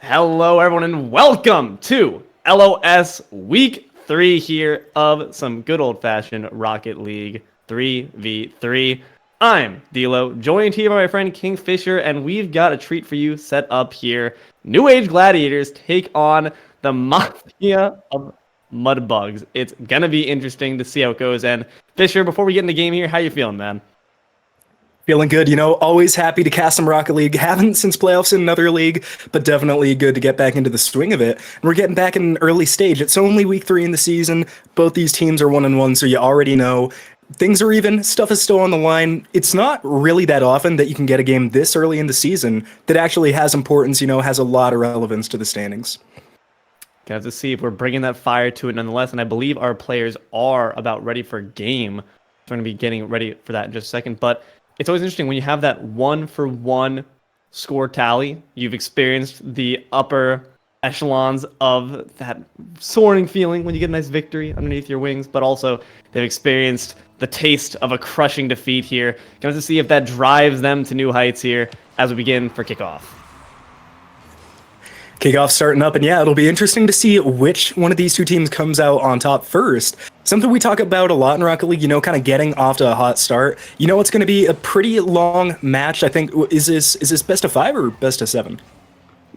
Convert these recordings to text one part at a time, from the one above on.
Hello, everyone, and welcome to LOS Week 3 here of some good old-fashioned Rocket League 3v3. I'm D'Lo, joined here by my friend Kingfisher, and we've got a treat for you set up here. New Age Gladiators take on the Mafia of Mudbugs. It's gonna be interesting to see how it goes. And Fisher, before we get in the game here, how you feeling, man? Feeling good, always happy to cast some Rocket League. Haven't since playoffs in another league, but definitely good to get back into the swing of it. And we're getting back in an early stage. It's only week 3 in the season. Both these teams are 1-1, so you already know things are even. Stuff is still on the line. It's not really that often that you can get a game this early in the season that actually has importance, has a lot of relevance to the standings. Gonna have to see if we're bringing that fire to it nonetheless, and I believe our players are about ready for game. So we're going to be getting ready for that in just a second, but it's always interesting when you have that 1-for-1 score tally. You've experienced the upper echelons of that soaring feeling when you get a nice victory underneath your wings, but also they've experienced the taste of a crushing defeat here. Gonna have to see if that drives them to new heights here as we begin for kickoff. Kickoff starting up, and yeah, it'll be interesting to see which one of these two teams comes out on top first. Something we talk about a lot in Rocket League, kind of getting off to a hot start. It's going to be a pretty long match. I think, is this best of 5 or best of 7?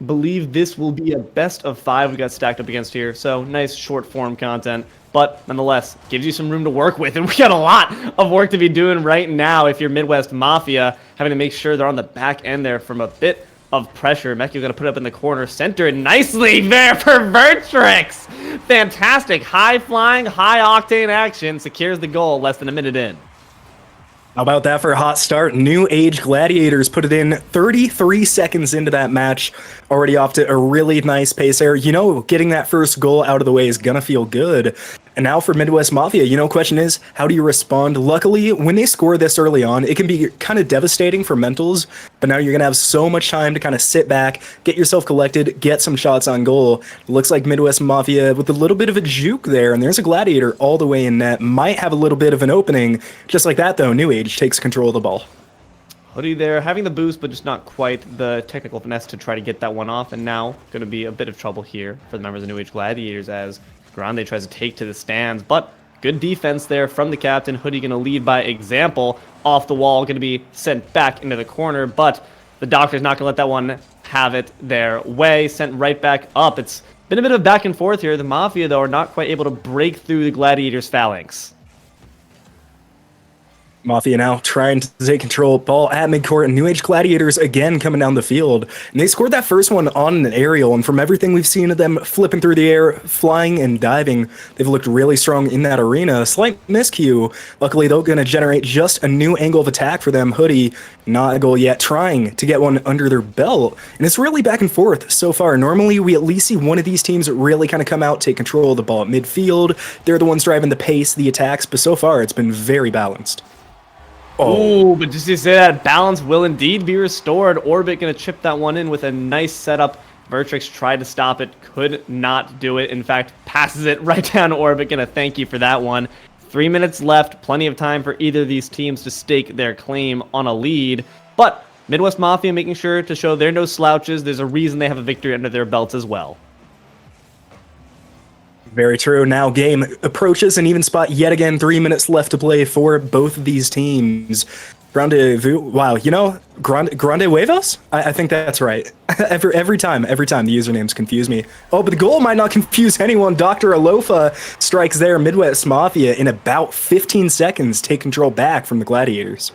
Believe this will be a best of 5 we got stacked up against here, so nice short form content, but nonetheless gives you some room to work with, and we got a lot of work to be doing right now if you're Midwest Mafia, having to make sure they're on the back end there from a bit of pressure. Mekio gonna put it up in the corner, center it nicely there for Vertrix. Fantastic, high flying, high octane action, secures the goal less than a minute in. How about that for a hot start? New Age Gladiators put it in 33 seconds into that match. Already off to a really nice pace there. Getting that first goal out of the way is gonna feel good. And now for Midwest Mafia, question is, how do you respond? Luckily, when they score this early on, it can be kind of devastating for mentals, but now you're gonna have so much time to kind of sit back, get yourself collected, get some shots on goal. It looks like Midwest Mafia with a little bit of a juke there, and there's a Gladiator all the way in net. Might have a little bit of an opening. Just like that, though, New Age takes control of the ball. Hoodie there, having the boost, but just not quite the technical finesse to try to get that one off, and now going to be a bit of trouble here for the members of New Age Gladiators as Grande tries to take to the stands, but good defense there from the captain. Hoodie going to lead by example. Off the wall, going to be sent back into the corner, but the Doctor's not going to let that one have it their way. Sent right back up. It's been a bit of back and forth here. The Mafia, though, are not quite able to break through the Gladiators' phalanx. Mafia now trying to take control. Ball at midcourt, and New Age Gladiators again coming down the field. And they scored that first one on an aerial, and from everything we've seen of them flipping through the air, flying and diving, they've looked really strong in that arena. Slight miscue. Luckily, they're going to generate just a new angle of attack for them. Hoodie, not a goal yet, trying to get one under their belt. And it's really back and forth so far. Normally, we at least see one of these teams really kind of come out, take control of the ball at midfield. They're the ones driving the pace, the attacks, but so far, it's been very balanced. Oh, but just to say that balance will indeed be restored. Orbit going to chip that one in with a nice setup. Vertrix tried to stop it, could not do it. In fact, passes it right down to Orbit. Going to thank you for that one. 3 minutes left, plenty of time for either of these teams to stake their claim on a lead. But Midwest Mafia making sure to show they're no slouches. There's a reason they have a victory under their belts as well. Very true. Now game approaches an even spot yet again. 3 minutes left to play for both of these teams. Grande, wow, Grande Huevos? I think that's right. every time the usernames confuse me. Oh, but the goal might not confuse anyone. Dr. Alofa strikes there. Midwest Mafia in about 15 seconds take control back from the Gladiators.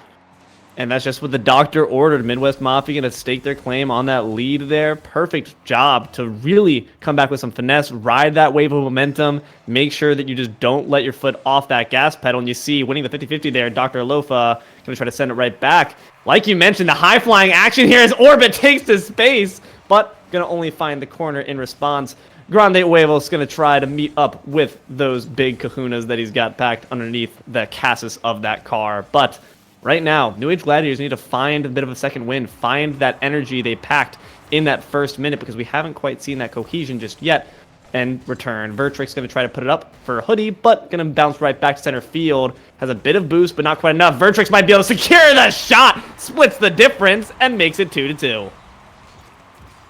And that's just what the Doctor ordered. Midwest Mafia going to stake their claim on that lead there. Perfect job to really come back with some finesse, ride that wave of momentum, make sure that you just don't let your foot off that gas pedal. And you see, winning the 50-50 there, Dr. Alofa going to try to send it right back. Like you mentioned, the high-flying action here as Orbit takes to space, but going to only find the corner in response. Grande Huevos going to try to meet up with those big kahunas that he's got packed underneath the chassis of that car. But right now, New Age Gladiators need to find a bit of a second wind, find that energy they packed in that first minute, because we haven't quite seen that cohesion just yet. And return. Vertrix going to try to put it up for Hoodie, but going to bounce right back to center field. Has a bit of boost, but not quite enough. Vertrix might be able to secure the shot, splits the difference, and makes it 2-2.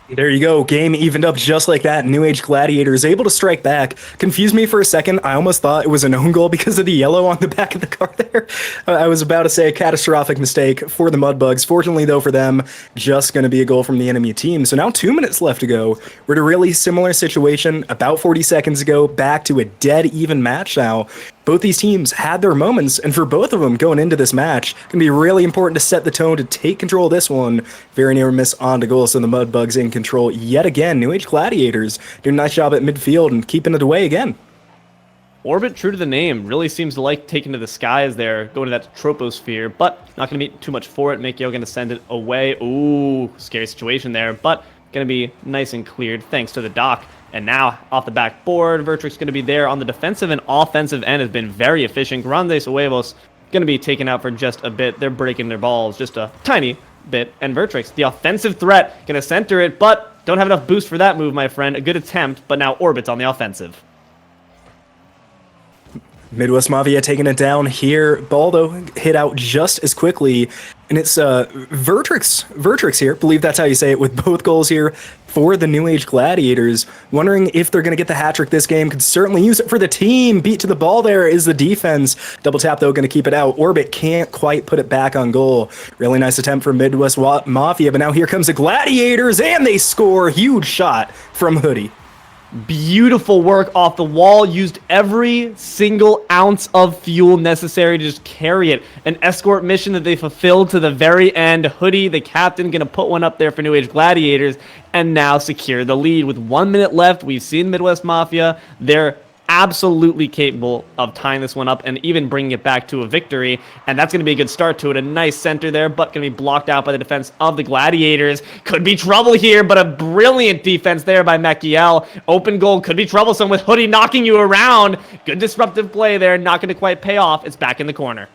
There you go. Game evened up just like that. New Age Gladiators able to strike back. Confused me for a second. I almost thought it was an own goal because of the yellow on the back of the car there. I was about to say a catastrophic mistake for the Mudbugs. Fortunately, though, for them, just going to be a goal from the enemy team. So now 2 minutes left to go. We're in a really similar situation about 40 seconds ago, back to a dead even match now. Both these teams had their moments, and for both of them going into this match, going to be really important to set the tone to take control of this one. Very near miss on to goal, so the Mudbugs in control yet again. New Age Gladiators doing a nice job at midfield and keeping it away again. Orbit, true to the name, really seems to like taking to the skies there, going to that troposphere, but not going to be too much for it. Mikio going to send it away. Ooh, scary situation there, but going to be nice and cleared thanks to the dock. And now, off the backboard, Vertrix going to be there on the defensive and offensive end, has been very efficient. Grandes Huevos going to be taken out for just a bit. They're breaking their balls just a tiny bit. And Vertrix, the offensive threat, going to center it, but don't have enough boost for that move, my friend. A good attempt, but now Orbit's on the offensive. Midwest Mafia taking it down here. Ball, though, hit out just as quickly. And it's Vertrix here, believe that's how you say it, with both goals here for the New Age Gladiators. Wondering if they're going to get the hat trick this game. Could certainly use it for the team. Beat to the ball there is the defense. Double tap, though, going to keep it out. Orbit can't quite put it back on goal. Really nice attempt for Midwest Mafia, but now here comes the Gladiators, and they score. Huge shot from Hoodie. Beautiful work off the wall. Used every single ounce of fuel necessary to just carry it. An escort mission that they fulfilled to the very end. Hoodie, the captain, going to put one up there for New Age Gladiators and now secure the lead. With 1 minute left, we've seen Midwest Mafia. They're absolutely capable of tying this one up and even bringing it back to a victory, and that's going to be a good start to it. A nice center there, but going to be blocked out by the defense of the Gladiators. Could be trouble here, but a brilliant defense there by Mekiel. Open goal, could be troublesome with Hoodie knocking you around. Good disruptive play there, not going to quite pay off. It's back in the corner.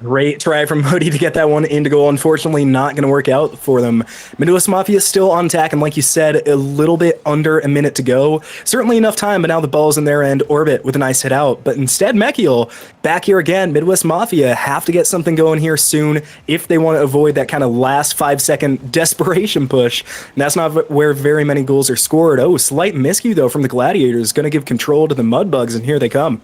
Great try from Hoodie to get that one into goal. Unfortunately, not going to work out for them. Midwest Mafia still on attack, and like you said, a little bit under a minute to go. Certainly enough time, but now the ball's in their end. Orbit with a nice hit out, but instead Mekiel back here again. Midwest Mafia have to get something going here soon if they want to avoid that kind of last 5-second desperation push. And that's not where very many goals are scored. Oh, slight miscue though from the Gladiators. Going to give control to the Mudbugs, and here they come.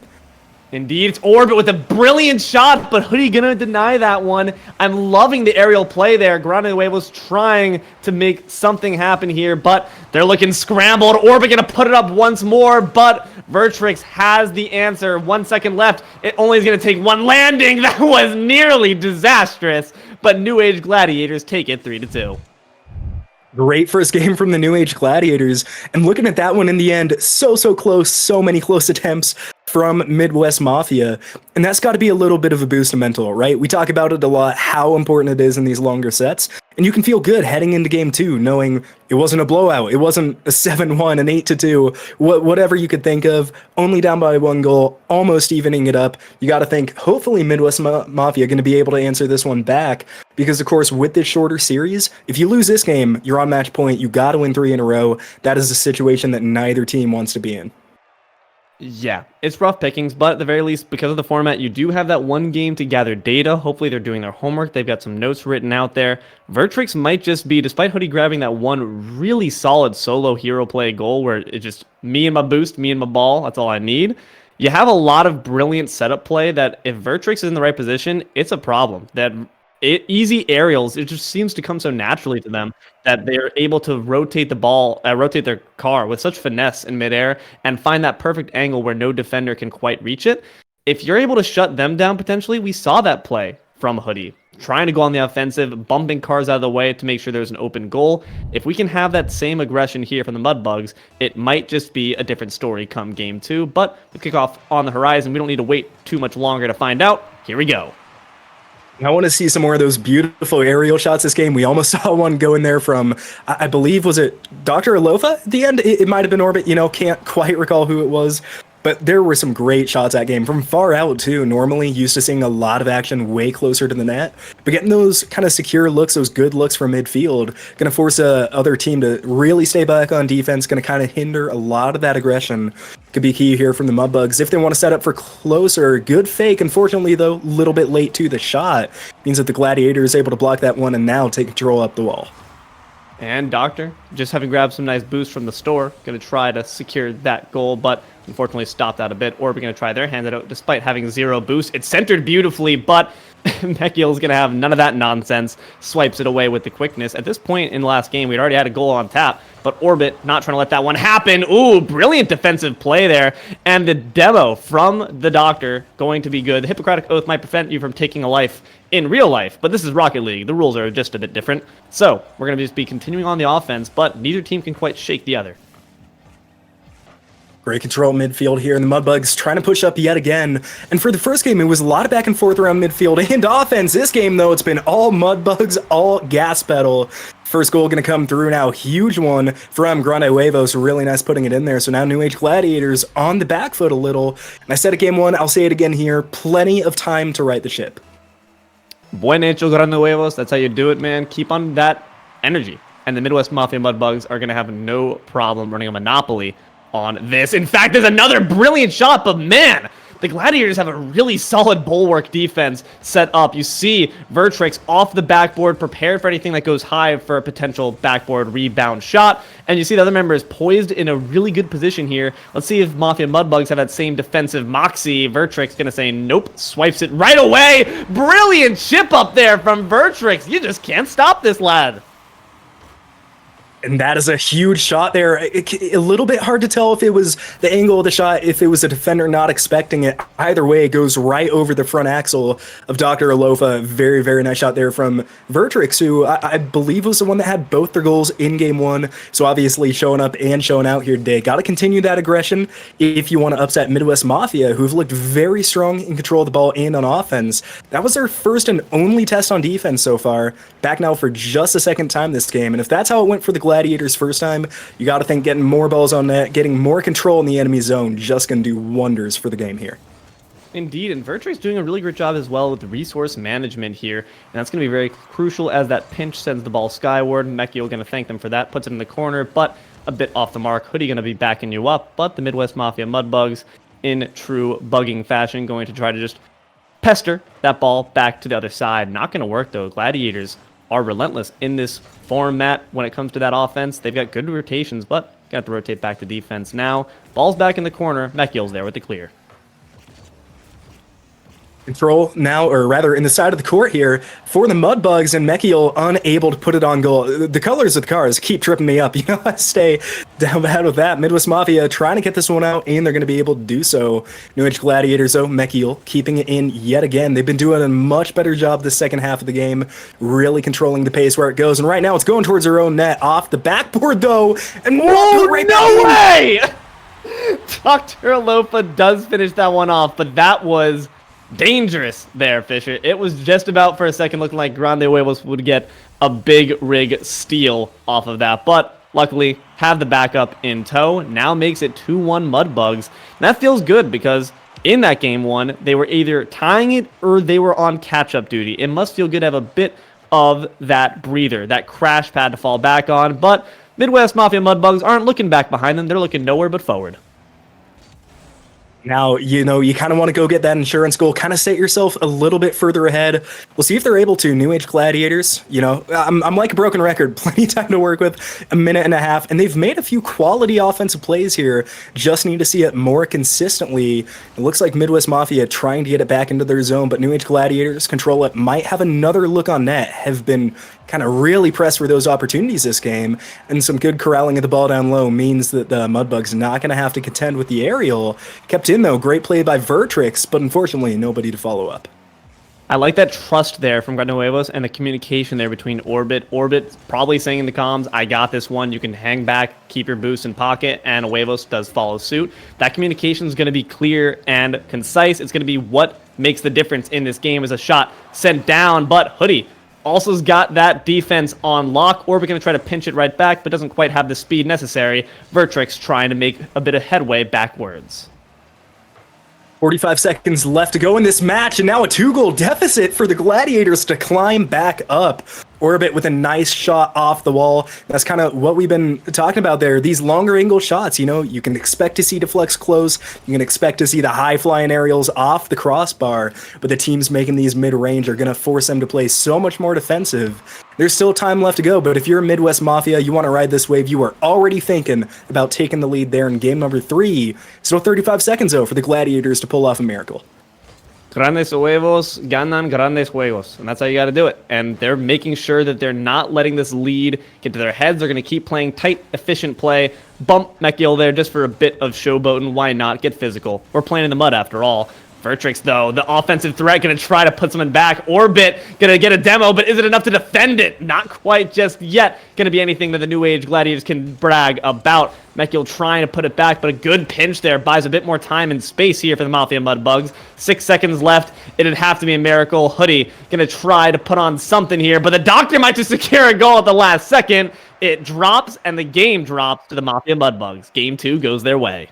Indeed, it's Orbit with a brilliant shot, but Hoodie gonna deny that one. I'm loving the aerial play there. Grande was trying to make something happen here, but they're looking scrambled. Orbit gonna put it up once more, but Vertrix has the answer. 1 second left. It only is gonna take one landing. That was nearly disastrous, but New Age Gladiators take it 3-2. Great first game from the New Age Gladiators. And looking at that one in the end, so close, so many close attempts from Midwest Mafia. And that's got to be a little bit of a boost of mental, right? We talk about it a lot, how important it is in these longer sets. And you can feel good heading into game two, knowing it wasn't a blowout. It wasn't a 7-1, an 8-2, whatever you could think of. Only down by one goal, almost evening it up. You got to think, hopefully Midwest Mafia going to be able to answer this one back. Because, of course, with this shorter series, if you lose this game, you're on match point. You got to win 3 in a row. That is a situation that neither team wants to be in. Yeah, it's rough pickings, but at the very least, because of the format, you do have that one game to gather data. Hopefully they're doing their homework. They've got some notes written out there. Vertrix might just be, despite Hoodie grabbing that one really solid solo hero play goal where it's just me and my boost, me and my ball, that's all I need. You have a lot of brilliant setup play that if Vertrix is in the right position, it's a problem. Easy aerials, it just seems to come so naturally to them that they're able to rotate the ball, rotate their car with such finesse in midair and find that perfect angle where no defender can quite reach it. If you're able to shut them down potentially, we saw that play from Hoodie, trying to go on the offensive, bumping cars out of the way to make sure there's an open goal. If we can have that same aggression here from the Mudbugs, it might just be a different story come game 2, but the kickoff on the horizon, we don't need to wait too much longer to find out. Here we go. I want to see some more of those beautiful aerial shots this game. We almost saw one go in there from, I believe, was it Dr. Alofa at the end? It might have been Orbit, can't quite recall who it was. But there were some great shots that game from far out, too. Normally used to seeing a lot of action way closer to the net. But getting those kind of secure looks, those good looks from midfield, going to force a other team to really stay back on defense, going to kind of hinder a lot of that aggression. Could be key here from the Mudbugs. If they want to set up for closer, good fake. Unfortunately, though, a little bit late to the shot. Means that the Gladiator is able to block that one and now take control up the wall. And Doctor, just having grabbed some nice boost from the store, going to try to secure that goal, but unfortunately stopped out a bit. Orb going to try their hand out despite having 0 boost. It's centered beautifully, but Mekiel's going to have none of that nonsense. Swipes it away with the quickness. At this point in the last game, we'd already had a goal on tap, but Orbit not trying to let that one happen. Ooh, brilliant defensive play there. And the demo from the Doctor going to be good. The Hippocratic Oath might prevent you from taking a life in real life, but this is Rocket League. The rules are just a bit different. So we're going to just be continuing on the offense, but neither team can quite shake the other. Great control midfield here, and the Mudbugs trying to push up yet again. And for the first game, it was a lot of back and forth around midfield and offense. This game, though, it's been all Mudbugs, all gas pedal. First goal going to come through now. Huge one from Grande Huevos. Really nice putting it in there. So now New Age Gladiators on the back foot a little. And I said it game 1, I'll say it again here. Plenty of time to right the ship. Buen hecho, Grande Huevos. That's how you do it, man. Keep on that energy. And the Midwest Mafia Mudbugs are going to have no problem running a monopoly on this. In fact, there's another brilliant shot, but man, the Gladiators have a really solid bulwark defense set up. You see Vertrix off the backboard, prepared for anything that goes high for a potential backboard rebound shot. And you see the other members poised in a really good position here. Let's see if Mafia Mudbugs have that same defensive moxie. Vertrix gonna say nope, swipes it right away. Brilliant chip up there from Vertrix. You just can't stop this lad. And that is a huge shot there. A little bit hard to tell if it was the angle of the shot, if it was a defender not expecting it. Either way, it goes right over the front axle of Dr. Alofa. Very, very nice shot there from Vertrix, who I believe was the one that had both their goals in game 1. So obviously showing up and showing out here today. Got to continue that aggression if you want to upset Midwest Mafia, who've looked very strong in control of the ball and on offense. That was their first and only test on defense so far. Back now for just a second time this game. And if that's how it went for the Gladiators first time, you got to think getting more balls on net, getting more control in the enemy zone, just going to do wonders for the game here. Indeed, and Vertrix doing a really great job as well with the resource management here, and that's going to be very crucial as that pinch sends the ball skyward. Mekiel going to thank them for that, puts it in the corner, but a bit off the mark. Hoodie going to be backing you up, but the Midwest Mafia Mudbugs, in true bugging fashion, going to try to just pester that ball back to the other side. Not going to work, though. Gladiators are relentless in this format when it comes to that offense. They've got good rotations, but got to rotate back to defense now. Ball's back in the corner. Mekiel's there with the clear. Control now, or rather in the side of the court here for the Mudbugs, and Mekiel unable to put it on goal. The colors of the cars keep tripping me up. You know, I stay down bad with that. Midwest Mafia trying to get this one out, and they're going to be able to do so. New Age Gladiators, though, Mekiel keeping it in yet again. They've been doing a much better job the second half of the game, really controlling the pace where it goes. And right now it's going towards their own net, off the backboard, though. And whoa, right no way! Dr. Alofa does finish that one off, but that was dangerous there, Fisher. It was just about for a second looking like Grande Huevos would get a big rig steal off of that, but luckily have the backup in tow. Now makes it 2-1 Mudbugs. And that feels good because in that game 1, they were either tying it or they were on catch-up duty. It must feel good to have a bit of that breather, that crash pad to fall back on, but Midwest Mafia Mudbugs aren't looking back behind them. They're looking nowhere but forward. Now, you know, you kind of want to go get that insurance goal, kind of set yourself a little bit further ahead. We'll see if they're able to. New Age Gladiators, you know, I'm like a broken record. Plenty of time to work with, a minute and a half, and they've made a few quality offensive plays here. Just need to see it more consistently. It looks like Midwest Mafia trying to get it back into their zone, but New Age Gladiators control it. Might have another look on net. Have been kind of really pressed for those opportunities this game, and some good corralling of the ball down low means that the Mudbugs not going to have to contend with the aerial. Kept in, though. Great play by Vertrix, but unfortunately nobody to follow up. I like that trust there from Grande Huevos and the communication there between Orbit. Orbit probably saying in the comms, I got this one. You can hang back, keep your boost in pocket, and Huevos does follow suit. That communication is going to be clear and concise. It's going to be what makes the difference in this game as a shot sent down, but Hoodie also's got that defense on lock. Orbit going to try to pinch it right back, but doesn't quite have the speed necessary. Vertrix trying to make a bit of headway backwards. 45 seconds left to go in this match, and now a 2-goal deficit for the Gladiators to climb back up. Orbit with a nice shot off the wall. That's kind of what we've been talking about there. These longer angle shots, you know, you can expect to see Deflex close. You can expect to see the high flying aerials off the crossbar, but the teams making these mid-range are going to force them to play so much more defensive. There's still time left to go, but if you're Midwest Mafia, you want to ride this wave, you are already thinking about taking the lead there in game number 3. Still 35 seconds, though, for the Gladiators to pull off a miracle. Grandes huevos ganan grandes juegos. And that's how you got to do it. And they're making sure that they're not letting this lead get to their heads. They're going to keep playing tight, efficient play. Bump Mekiel there just for a bit of showboating. Why not? Get physical. We're playing in the mud after all. Vertrix, though, the offensive threat, going to try to put someone back. Orbit, going to get a demo, but is it enough to defend it? Not quite just yet. Going to be anything that the New Age Gladiators can brag about. Mekiel trying to put it back, but a good pinch there. Buys a bit more time and space here for the Mafia Mudbugs. 6 seconds left. It'd have to be a miracle. Hoodie going to try to put on something here, but the Doctor might just secure a goal at the last second. It drops, and the game drops to the Mafia Mudbugs. Game 2 goes their way.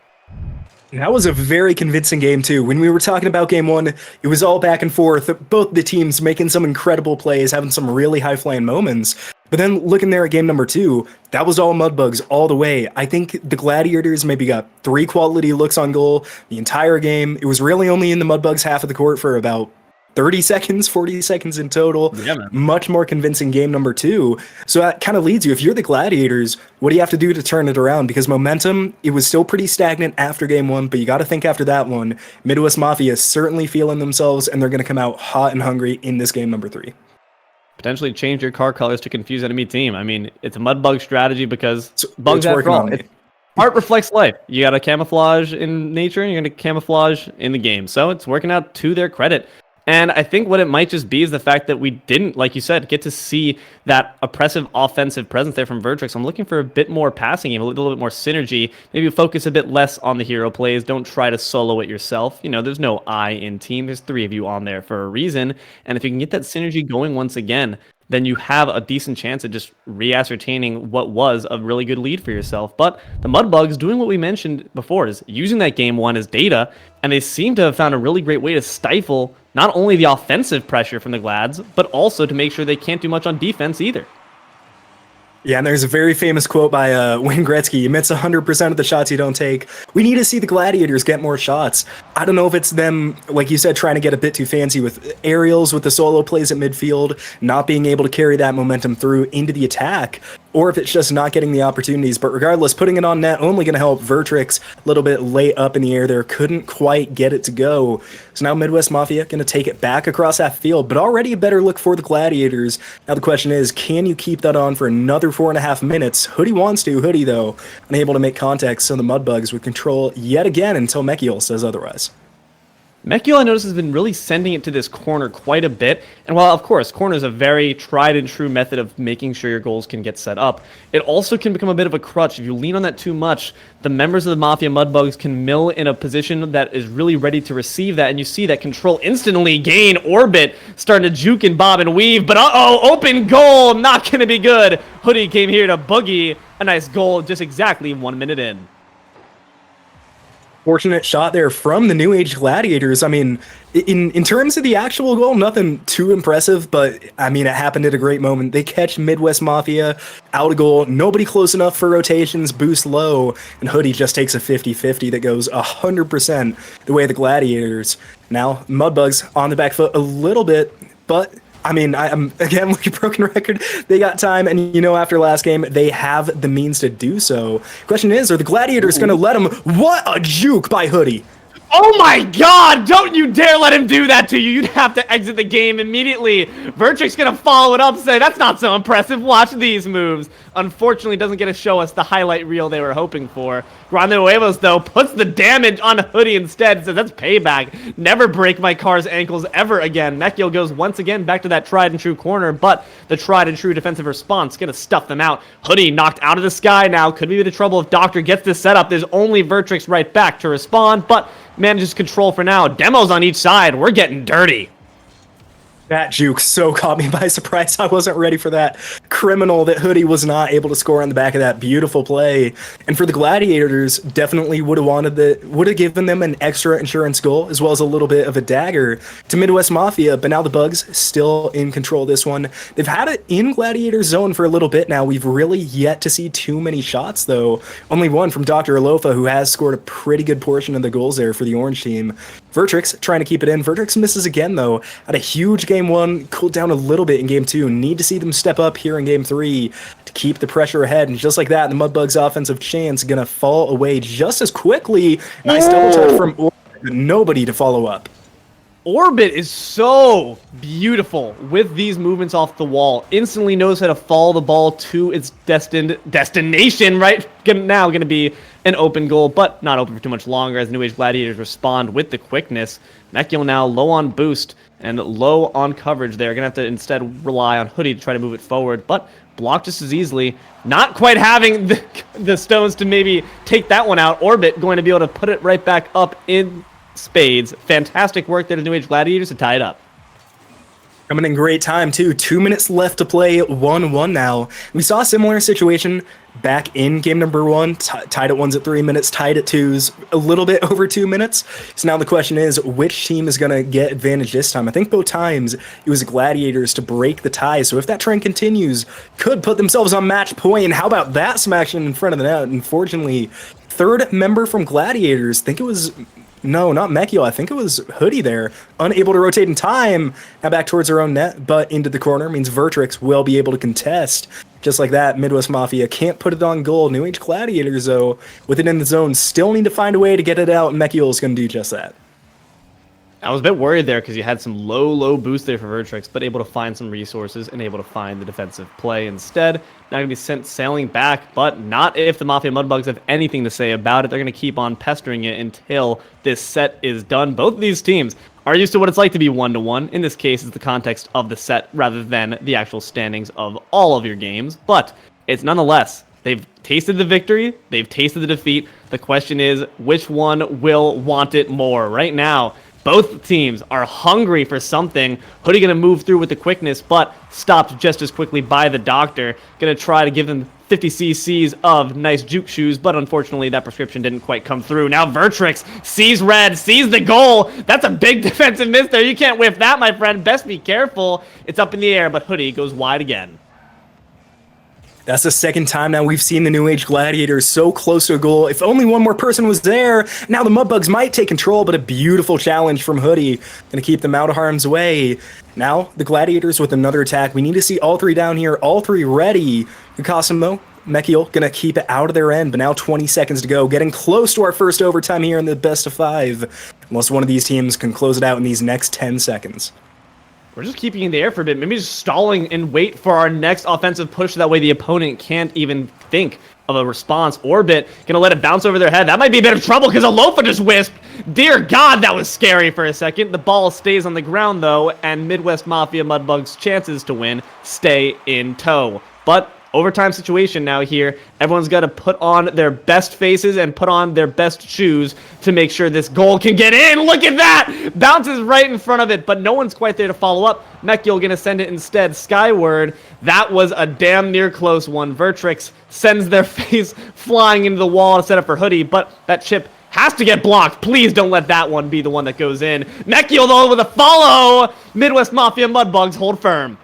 That was a very convincing game, too. When we were talking about game 1, it was all back and forth. Both the teams making some incredible plays, having some really high-flying moments. But then looking there at game number 2, that was all Mudbugs all the way. I think the Gladiators maybe got 3 quality looks on goal the entire game. It was really only in the Mudbugs half of the court for about 30 seconds, 40 seconds in total. Yeah, man. Much more convincing game number 2. So that kind of leads you, if you're the Gladiators, what do you have to do to turn it around? Because momentum, it was still pretty stagnant after game 1, but you got to think after that one, Midwest Mafia is certainly feeling themselves, and they're going to come out hot and hungry in this game number 3. Potentially change your car colors to confuse enemy team. I mean, it's a Mudbug strategy because bugs it's after working all. on me. Art reflects life. You got to camouflage in nature, and you're going to camouflage in the game. So it's working out to their credit. And I think what it might just be is the fact that we didn't, like you said, get to see that oppressive offensive presence there from Vertrix. I'm looking for a bit more passing game, a little bit more synergy. Maybe focus a bit less on the hero plays. Don't try to solo it yourself. You know, there's no I in team. There's 3 of you on there for a reason. And if you can get that synergy going once again, then you have a decent chance at just re-ascertaining what was a really good lead for yourself. But the Mudbugs doing what we mentioned before is using that game 1 as data, and they seem to have found a really great way to stifle not only the offensive pressure from the Glads, but also to make sure they can't do much on defense either. Yeah, and there's a very famous quote by Wayne Gretzky. You miss 100% of the shots you don't take. We need to see the Gladiators get more shots. I don't know if it's them, like you said, trying to get a bit too fancy with aerials, with the solo plays at midfield, not being able to carry that momentum through into the attack, or if it's just not getting the opportunities. But regardless, putting it on net only going to help Vertrix a little bit late up in the air there. Couldn't quite get it to go. So now Midwest Mafia going to take it back across that field, but already a better look for the Gladiators. Now the question is, can you keep that on for another 4.5 minutes? Hoodie wants to. Hoodie, though, unable to make contact, so the Mudbugs would control yet again until Mekiel says otherwise. Mekiel, I notice, has been really sending it to this corner quite a bit. And while, of course, corner is a very tried and true method of making sure your goals can get set up, it also can become a bit of a crutch. If you lean on that too much, the members of the Mafia Mudbugs can mill in a position that is really ready to receive that. And you see that control instantly gain. Orbit starting to juke and bob and weave. But open goal, not going to be good. Hoodie came here to boogie a nice goal just exactly 1 minute in. Fortunate shot there from the New Age Gladiators. I mean, in terms of the actual goal, nothing too impressive, but I mean, it happened at a great moment. They catch Midwest Mafia out of goal, nobody close enough for rotations, boost low, and Hoodie just takes a 50-50 that goes 100% the way of the Gladiators. Now, Mudbugs on the back foot a little bit, but I mean, I'm again like a broken record. They got time, and you know, after last game, they have the means to do so. Question is, are the Gladiators going to let them? What a juke by Hoodie! Oh my god! Don't you dare let him do that to you! You'd have to exit the game immediately! Vertrix gonna follow it up and say, that's not so impressive, watch these moves! Unfortunately, doesn't get to show us the highlight reel they were hoping for. Grande Huevos, though, puts the damage on Hoodie instead and says, that's payback. Never break my car's ankles ever again. Mekiel goes once again back to that tried and true corner, but the tried and true defensive response gonna stuff them out. Hoodie knocked out of the sky now. Could be the trouble if Doctor gets this set up. There's only Vertrix right back to respond, but manages control for now. Demos on each side. We're getting dirty. That juke so caught me by surprise. I wasn't ready for that. Criminal that Hoodie was not able to score on the back of that beautiful play. And for the Gladiators, definitely would have given them an extra insurance goal as well as a little bit of a dagger to Midwest Mafia. But now the Bugs still in control of this one. They've had it in Gladiator zone for a little bit now. We've really yet to see too many shots though. Only one from Dr. Alofa, who has scored a pretty good portion of the goals there for the Orange team. Vertrix trying to keep it in. Vertrix misses again though. Had a huge game one, cooled down a little bit in game two. Need to see them step up here in game three to keep the pressure ahead. And just like that, the Mudbugs' offensive chance gonna fall away just as quickly. Nice double touch from Orbit, but nobody to follow up. Orbit is so beautiful with these movements off the wall. Instantly knows how to follow the ball to its destination, right? Now going to be an open goal, but not open for too much longer as New Age Gladiators respond with the quickness. Mekiel now low on boost and low on coverage there. Going to have to instead rely on Hoodie to try to move it forward, but blocked just as easily. Not quite having the stones to maybe take that one out. Orbit going to be able to put it right back up in spades. Fantastic work there to New Age Gladiators to tie it up. Coming in great time too. 2 minutes left to play, 1-1 now. We saw a similar situation back in game number one, tied at ones at 3 minutes, tied at twos, a little bit over 2 minutes. So now the question is, which team is going to get advantage this time? I think both times it was Gladiators to break the tie. So if that trend continues, could put themselves on match point. And how about that smaction in front of the net? Unfortunately, third member from Gladiators, I think it was... No, not Mekiel. I think it was Hoodie there. Unable to rotate in time. Now back towards her own net, but into the corner means Vertrix will be able to contest. Just like that, Midwest Mafia can't put it on goal. New Age Gladiators, though, with it in the zone, still need to find a way to get it out, and Mekiel is going to do just that. I was a bit worried there because you had some low boost there for Vertrix, but able to find some resources and able to find the defensive play instead. Now going to be sent sailing back, but not if the Mafia Mudbugs have anything to say about it. They're going to keep on pestering it until this set is done. Both of these teams are used to what it's like to be 1-1. In this case, it's the context of the set rather than the actual standings of all of your games, but it's nonetheless... They've tasted the victory. They've tasted the defeat. The question is, which one will want it more? Right now, both teams are hungry for something. Hoodie going to move through with the quickness, but stopped just as quickly by the Doctor. Going to try to give them 50 cc's of nice juke shoes, but unfortunately that prescription didn't quite come through. Now Vertrix sees red, sees the goal. That's a big defensive miss there. You can't whiff that, my friend. Best be careful. It's up in the air, but Hoodie goes wide again. That's the second time now we've seen the New Age Gladiators so close to a goal. If only one more person was there, now the Mudbugs might take control, but a beautiful challenge from Hoodie. Going to keep them out of harm's way. Now the Gladiators with another attack. We need to see all three down here, all three ready. Cosimo, Mekiel going to keep it out of their end, but now 20 seconds to go. Getting close to our first overtime here in the best of 5. Unless one of these teams can close it out in these next 10 seconds. We're just keeping it in the air for a bit. Maybe just stalling and wait for our next offensive push. That way the opponent can't even think of a response. Orbit going to let it bounce over their head. That might be a bit of trouble because Alofa just whisked. Dear God, that was scary for a second. The ball stays on the ground, though, and Midwest Mafia Mudbugs' chances to win stay in tow. But overtime situation now here. Everyone's got to put on their best faces and put on their best shoes to make sure this goal can get in. Look at that! Bounces right in front of it, but no one's quite there to follow up. Mekiel going to send it instead skyward. That was a damn near close one. Vertrix sends their face flying into the wall to set up for Hoodie, but that chip has to get blocked. Please don't let that one be the one that goes in. Mekiel, though, with a follow. Midwest Mafia Mudbugs hold firm.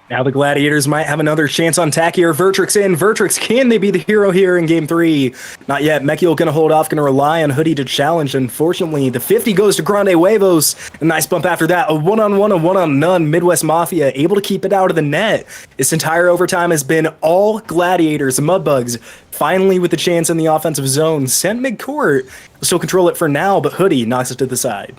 Now the Gladiators might have another chance on tack here. Vertrix in. Vertrix, can they be the hero here in game 3? Not yet. Mekiel going to hold off, going to rely on Hoodie to challenge. Unfortunately, the 50 goes to Grande Huevos. A nice bump after that. A one-on-one, a one-on-none. Midwest Mafia able to keep it out of the net. This entire overtime has been all Gladiators. The Mudbugs finally with the chance in the offensive zone. Sent mid-court. Will still control it for now, but Hoodie knocks it to the side.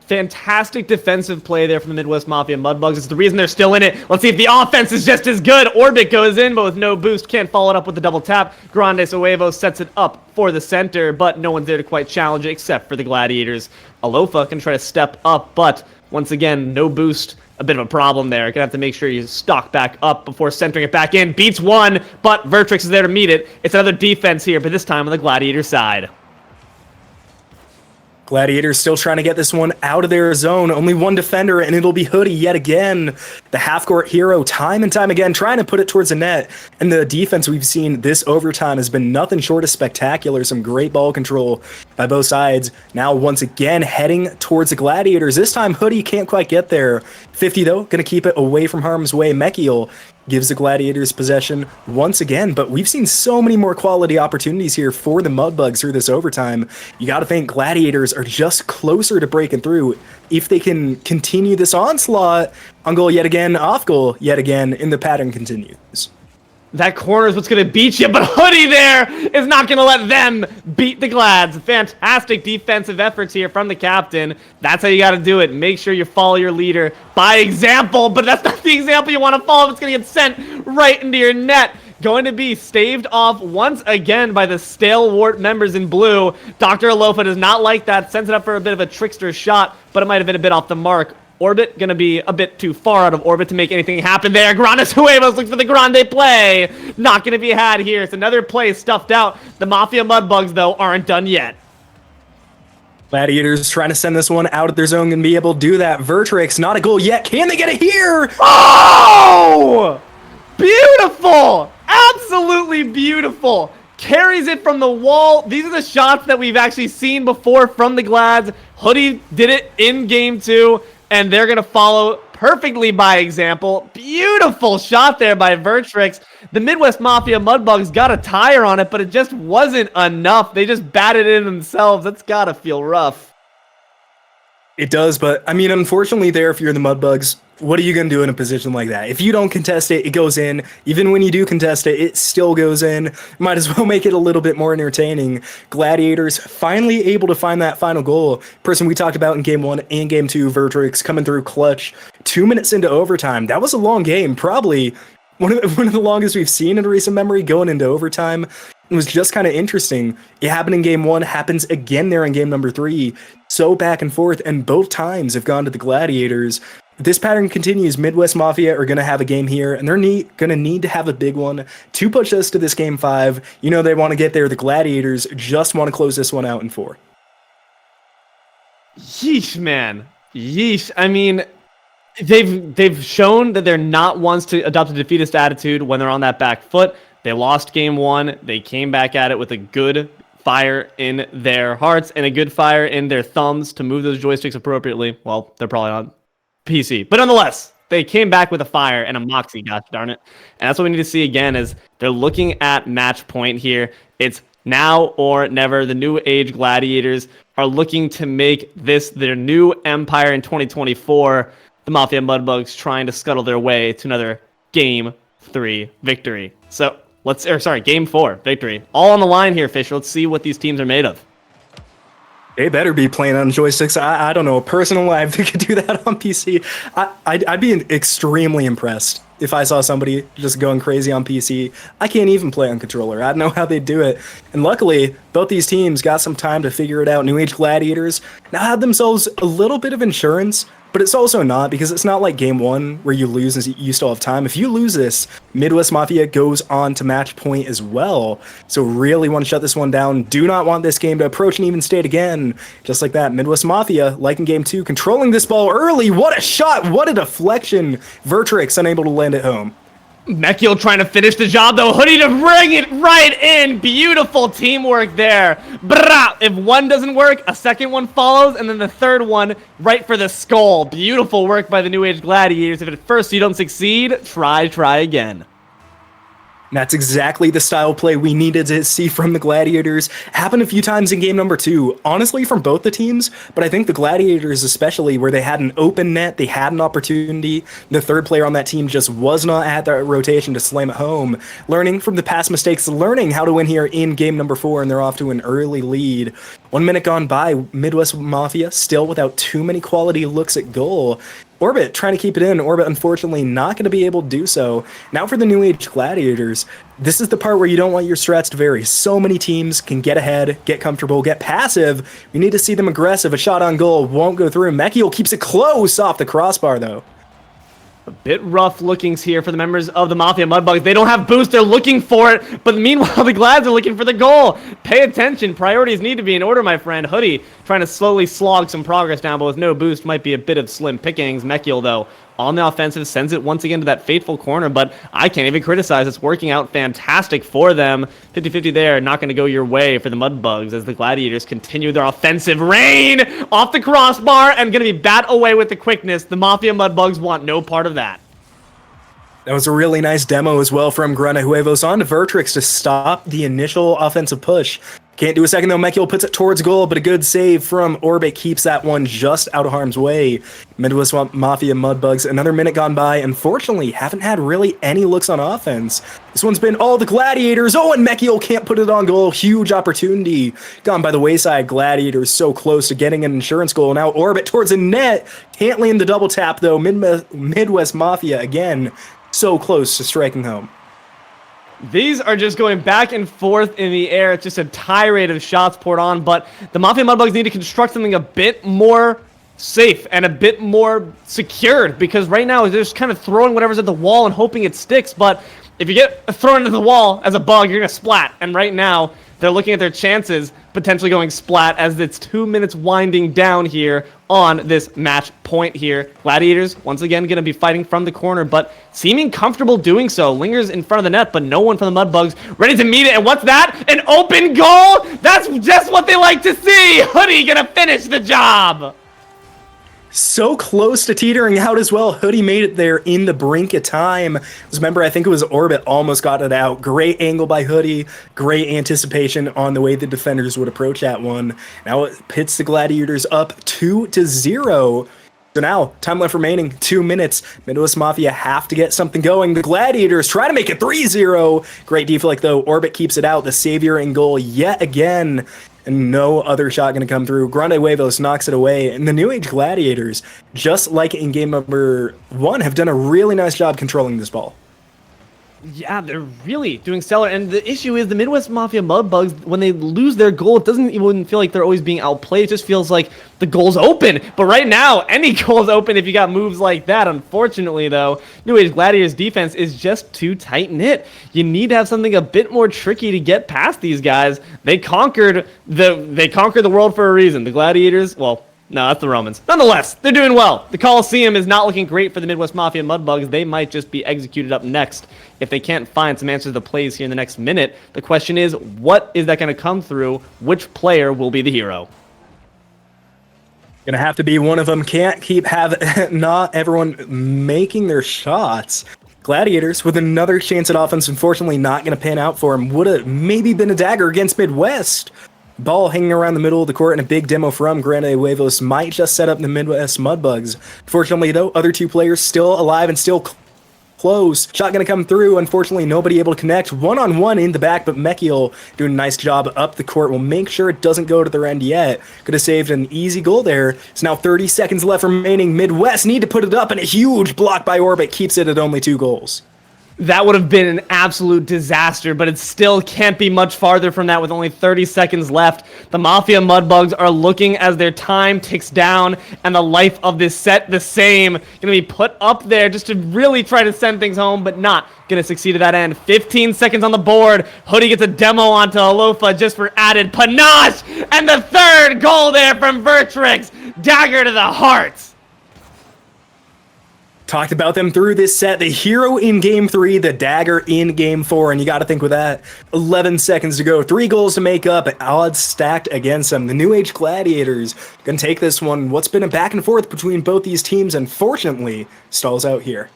Fantastic defensive play there from the Midwest Mafia Mudbugs. It's the reason they're still in it. Let's see if the offense is just as good. Orbit goes in, but with no boost. Can't follow it up with the double tap. Grande Huevos sets it up for the center, but no one's there to quite challenge it except for the Gladiators. Alofa can try to step up, but once again, no boost. A bit of a problem there. Gonna have to make sure you stock back up before centering it back in. Beats one, but Vertrix is there to meet it. It's another defense here, but this time on the Gladiator side. Gladiators still trying to get this one out of their zone. Only one defender, and it'll be Hoodie yet again. The half-court hero, time and time again, trying to put it towards the net. And the defense we've seen this overtime has been nothing short of spectacular. Some great ball control by both sides. Now, once again, heading towards the Gladiators. This time, Hoodie can't quite get there. 50, though, going to keep it away from harm's way. Mekiel gives the Gladiators possession once again, but we've seen so many more quality opportunities here for the Mudbugs through this overtime. You got to think Gladiators are just closer to breaking through if they can continue this onslaught. On goal yet again, off goal yet again, and the pattern continues. That corner is what's going to beat you, but Hoodie there is not going to let them beat the Glads. Fantastic defensive efforts here from the captain. That's how you got to do it. Make sure you follow your leader by example, but that's not the example you want to follow. It's going to get sent right into your net. Going to be staved off once again by the Stalewart members in blue. Dr. Alofa does not like that. Sends it up for a bit of a trickster shot, but it might have been a bit off the mark. Orbit going to be a bit too far out of orbit to make anything happen there. Grandes Huevos looking for the grande play. Not going to be had here. It's another play stuffed out. The Mafia Mudbugs, though, aren't done yet. Gladiators trying to send this one out of their zone and be able to do that. Vertrix, not a goal yet. Can they get it here? Oh! Beautiful! Absolutely beautiful. Carries it from the wall. These are the shots that we've actually seen before from the Glads. Hoodie did it in game 2. And they're going to follow perfectly by example. Beautiful shot there by Vertrix. The Midwest Mafia Mudbugs got a tire on it, but it just wasn't enough. They just batted it in themselves. That's got to feel rough. It does, but I mean, unfortunately there, if you're the Mudbugs, what are you going to do in a position like that? If you don't contest it, it goes in. Even when you do contest it, it still goes in. Might as well make it a little bit more entertaining. Gladiators finally able to find that final goal. Person we talked about in game 1 and game 2, Vertrix coming through clutch. 2 minutes into overtime. That was a long game. Probably one of the longest we've seen in recent memory going into overtime. It was just kind of interesting. It happened in game 1, happens again there in game number 3. So back and forth, and both times have gone to the Gladiators. If this pattern continues, Midwest Mafia are going to have a game here, and they're going to need to have a big one to push us to this game 5. You know they want to get there. The Gladiators just want to close this one out in 4. Yeesh, man. Yeesh. I mean, they've shown that they're not ones to adopt a defeatist attitude when they're on that back foot. They lost game 1. They came back at it with a good fire in their hearts and a good fire in their thumbs to move those joysticks appropriately. Well, they're probably on PC, but nonetheless, they came back with a fire and a moxie, gosh darn it. And that's what we need to see again, is they're looking at match point here. It's now or never. The New Age Gladiators are looking to make this their new empire in 2024. The Mafia Mudbugs trying to scuttle their way to another game 3 victory. So game 4 victory. All on the line here, Fisher. Let's see what these teams are made of. They better be playing on joysticks. I don't know, a person alive that could do that on PC. I'd be extremely impressed if I saw somebody just going crazy on PC. I can't even play on controller. I don't know how they do it. And luckily, both these teams got some time to figure it out. New Age Gladiators now have themselves a little bit of insurance, but it's also not, because it's not like game 1 where you lose and you still have time. If you lose this, Midwest Mafia goes on to match point as well. So really want to shut this one down. Do not want this game to approach an even state again. Just like that, Midwest Mafia, like in game 2, controlling this ball early. What a shot! What a deflection! Vertrix unable to land it home. Mekiel trying to finish the job, though. Hoodie to bring it right in. Beautiful teamwork there. Brah! If one doesn't work, a second one follows, and then the third one right for the skull. Beautiful work by the New Age Gladiators. If at first you don't succeed, try again. And that's exactly the style play we needed to see from the Gladiators. Happened a few times in game number 2, honestly, from both the teams, but I think the Gladiators especially, where they had an open net, they had an opportunity. The third player on that team just was not at that rotation to slam it home. Learning from the past mistakes, learning how to win here in game number 4, and they're off to an early lead. 1 minute gone by, Midwest Mafia still without too many quality looks at goal. Orbit trying to keep it in. Orbit, unfortunately, not going to be able to do so. Now for the New Age Gladiators, this is the part where you don't want your strats to vary. So many teams can get ahead, get comfortable, get passive. We need to see them aggressive. A shot on goal won't go through. Mekiel keeps it close off the crossbar, though. A bit rough lookings here for the members of the Mafia Mudbugs. They don't have boost. They're looking for it. But meanwhile, the Glads are looking for the goal. Pay attention. Priorities need to be in order, my friend. Hoodie trying to slowly slog some progress down, but with no boost might be a bit of slim pickings. Mekiel, though, on the offensive, sends it once again to that fateful corner, but I can't even criticize. It's working out fantastic for them. 50-50 there, not going to go your way for the Mudbugs as the Gladiators continue their offensive reign off the crossbar and going to be bat away with the quickness. The Mafia Mudbugs want no part of that. That was a really nice demo as well from Grana Huevos on to Vertrix to stop the initial offensive push. Can't do a second though. Mekiel puts it towards goal, but a good save from Orbit keeps that one just out of harm's way. Midwest Mafia Mudbugs, another minute gone by. Unfortunately, haven't had really any looks on offense. This one's been all the Gladiators. Oh, and Mekiel can't put it on goal. Huge opportunity gone by the wayside. Gladiators so close to getting an insurance goal. Now Orbit towards the net. Can't land the double tap though. Midwest Mafia again, so close to striking home. These are just going back and forth in the air. It's just a tirade of shots poured on, but the Mafia Mudbugs need to construct something a bit more safe and a bit more secured, because right now they're just kind of throwing whatever's at the wall and hoping it sticks, but if you get thrown into the wall as a bug, you're going to splat, and right now they're looking at their chances potentially going splat as it's 2 minutes winding down here on this match point here. Gladiators, once again, going to be fighting from the corner, but seeming comfortable doing so. Lingers in front of the net, but no one from the Mudbugs ready to meet it. And what's that? An open goal? That's just what they like to see. Hoodie going to finish the job. So close to teetering out as well. Hoodie made it there in the brink of time. Remember, I think it was Orbit almost got it out. Great angle by Hoodie. Great anticipation on the way the defenders would approach that one. Now it pits the Gladiators up 2-0. So now, time left remaining, 2 minutes. Midwest Mafia have to get something going. The Gladiators try to make it 3-0. Great deflect though. Orbit keeps it out. The savior in goal yet again. And no other shot going to come through. Grande Huevos knocks it away. And the New Age Gladiators, just like in game number 1, have done a really nice job controlling this ball. Yeah, they're really doing stellar. And the issue is the Midwest Mafia Mudbugs, when they lose their goal, it doesn't even feel like they're always being outplayed. It just feels like the goal's open. But right now, any goal's open if you got moves like that. Unfortunately, though, New Age Gladiators defense is just too tight-knit. You need to have something a bit more tricky to get past these guys. They conquered the world for a reason. The Gladiators, well, no, that's the Romans. Nonetheless, they're doing well. The Coliseum is not looking great for the Midwest Mafia Mudbugs. They might just be executed up next if they can't find some answers to the plays here in the next minute. The question is, what is that going to come through? Which player will be the hero? Gonna have to be one of them. Can't keep not everyone making their shots. Gladiators with another chance at offense. Unfortunately, not gonna pan out for him. Would have maybe been a dagger against Midwest. Ball hanging around the middle of the court, and a big demo from Grande Huevos might just set up the Midwest Mudbugs. Fortunately, though, other two players still alive and still close. Shot gonna come through. Unfortunately, nobody able to connect. One-on-one in the back, but Mekiel doing a nice job up the court. Will make sure it doesn't go to their end yet. Could have saved an easy goal there. It's now 30 seconds left remaining. Midwest need to put it up, and a huge block by Orbit keeps it at only 2 goals. That would have been an absolute disaster, but it still can't be much farther from that with only 30 seconds left. The Mafia Mudbugs are looking as their time ticks down and the life of this set the same. Going to be put up there just to really try to send things home, but not going to succeed at that end. 15 seconds on the board. Hoodie gets a demo onto Alofa just for added panache. And the third goal there from Vertrix. Dagger to the heart. Talked about them through this set. The hero in game 3, the dagger in game 4, and you got to think with that. 11 seconds to go, 3 goals to make up, odds stacked against them. The New Age Gladiators gonna take this one. What's been a back and forth between both these teams, unfortunately, stalls out here.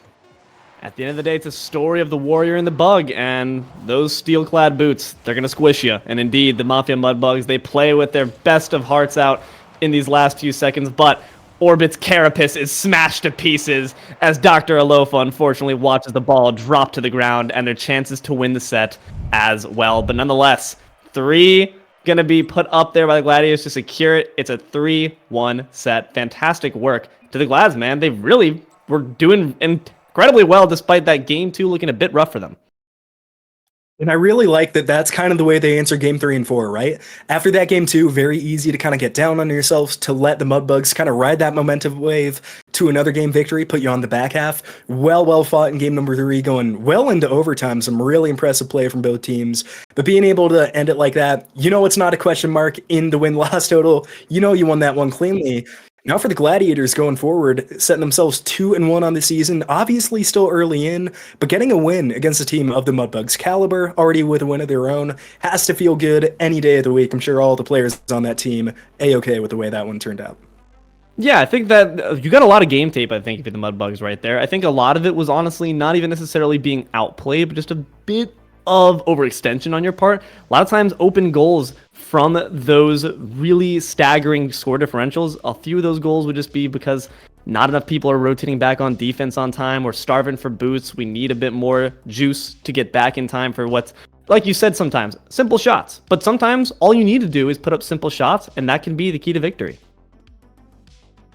At the end of the day, it's a story of the warrior and the bug, and those steel-clad boots, they're gonna squish you. And indeed, the Mafia Mudbugs, they play with their best of hearts out in these last few seconds, but Orbit's carapace is smashed to pieces as Dr. Alofa unfortunately watches the ball drop to the ground and their chances to win the set as well. But nonetheless, 3 going to be put up there by the Gladiators to secure it. It's a 3-1 set. Fantastic work to the Glads, man. They really were doing incredibly well despite that game 2 looking a bit rough for them. And I really like that that's kind of the way they answer game 3 and 4, right? After that game 2, very easy to kind of get down on yourselves, to let the Mudbugs kind of ride that momentum wave to another game victory, put you on the back half. Well fought in game number 3, going well into overtime. Some really impressive play from both teams. But being able to end it like that, it's not a question mark in the win-loss total. You won that one cleanly. Now for the Gladiators going forward, setting themselves 2-1 on the season, obviously still early in, but getting a win against a team of the Mudbugs caliber, already with a win of their own, has to feel good any day of the week. I'm sure all the players on that team A-okay with the way that one turned out. Yeah, I think that you got a lot of game tape, I think, for the Mudbugs right there. I think a lot of it was honestly not even necessarily being outplayed, but just a bit of overextension on your part. A lot of times open goals from those really staggering score differentials, a few of those goals would just be because not enough people are rotating back on defense on time. We're starving for boots. We need a bit more juice to get back in time for what's, like you said, sometimes simple shots. But sometimes all you need to do is put up simple shots, and that can be the key to victory.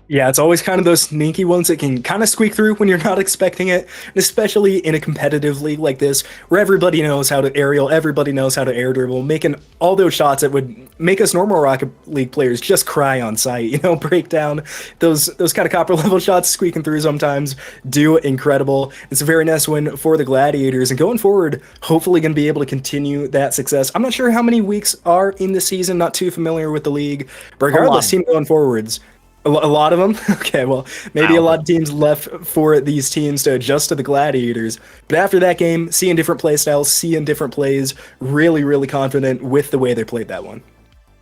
Yeah, it's always kind of those sneaky ones that can kind of squeak through when you're not expecting it, and especially in a competitive league like this, where everybody knows how to aerial, everybody knows how to air dribble, making all those shots that would make us normal Rocket League players just cry on sight, break down. Those kind of copper level shots squeaking through sometimes do incredible. It's a very nice win for the Gladiators, and going forward, hopefully going to be able to continue that success. I'm not sure how many weeks are in the season, not too familiar with the league, but regardless, team going forwards. A lot of them? Okay, well, maybe a lot of teams left for these teams to adjust to the Gladiators. But after that game, seeing different play styles, seeing different plays, really confident with the way they played that one.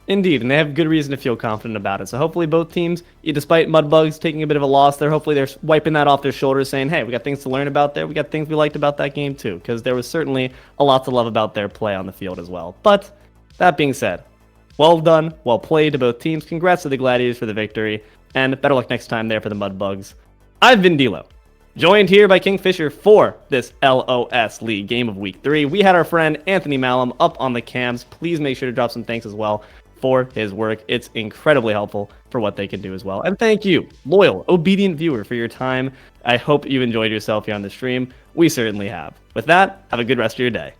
Indeed, and they have good reason to feel confident about it. So hopefully both teams, despite Mudbugs taking a bit of a loss there, hopefully they're wiping that off their shoulders, saying, hey, we got things to learn about there. We got things we liked about that game too, because there was certainly a lot to love about their play on the field as well. But that being said, well done, well played to both teams. Congrats to the Gladiators for the victory, and better luck next time there for the Mudbugs. I've been D'Lo, joined here by Kingfisher for this LOS League game of Week 3. We had our friend Anthony Malum up on the cams. Please make sure to drop some thanks as well for his work. It's incredibly helpful for what they can do as well. And thank you, loyal, obedient viewer, for your time. I hope you enjoyed yourself here on the stream. We certainly have. With that, have a good rest of your day.